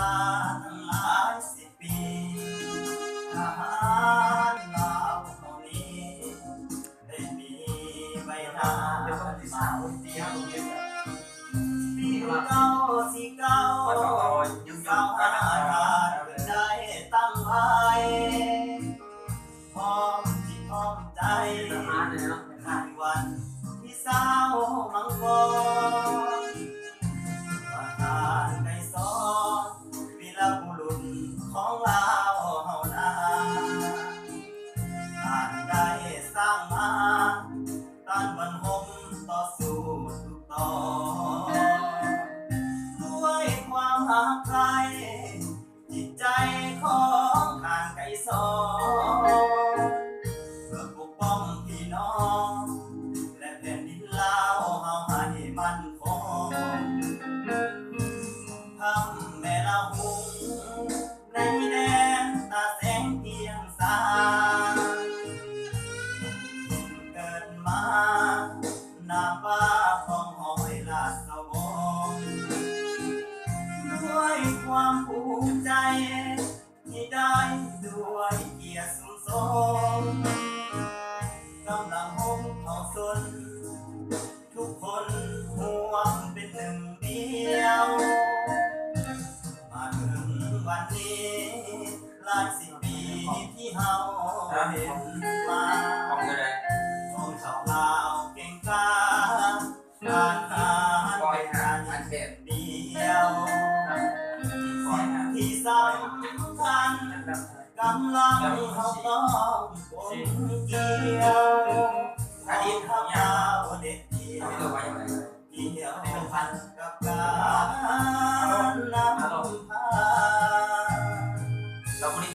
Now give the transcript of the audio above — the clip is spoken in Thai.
ตั้งหลายสิบปีอาหารลาวเท่านี้ได้มีใบหน้ามาเดียวปีเก้าสี่เก้าเก้าห้าได้ตั้งไว้พร้อมจิตพร้อมใจในวันที่สาวมังกรประธานไกรสอนวีรบุรุษของลาวเฮานาอ่านได้สร้างมาต้านบรรหมต่อสู้ทุกตอนด้วยความหักใครจิตใจของทานไกรสอนเพื่อปกป้องพี่น้องและแผ่นดินลาวเฮาให้มั่นคงทำแม่ละหุงในแดนตาแสงเทียงสางเกิดมานามว่าของหอยลาดสวงด้วยความภูมิใจที่ได้ด้วยเกียรติสูงส่งกำลังห้องเผาสนทุกคนห่วงเป็นหนึ่งเดียวมาถึงวันนี้หลายสิบปีที่เฮาเห็นมาของชาวลาวเก่งกล้าการหาเป็นการเด็ดเดียวที่สำคัญกำลังเขาต้องกลมเกี่ยวเขาข้าวเด็ดเดียวเกี่ยวพันกับการ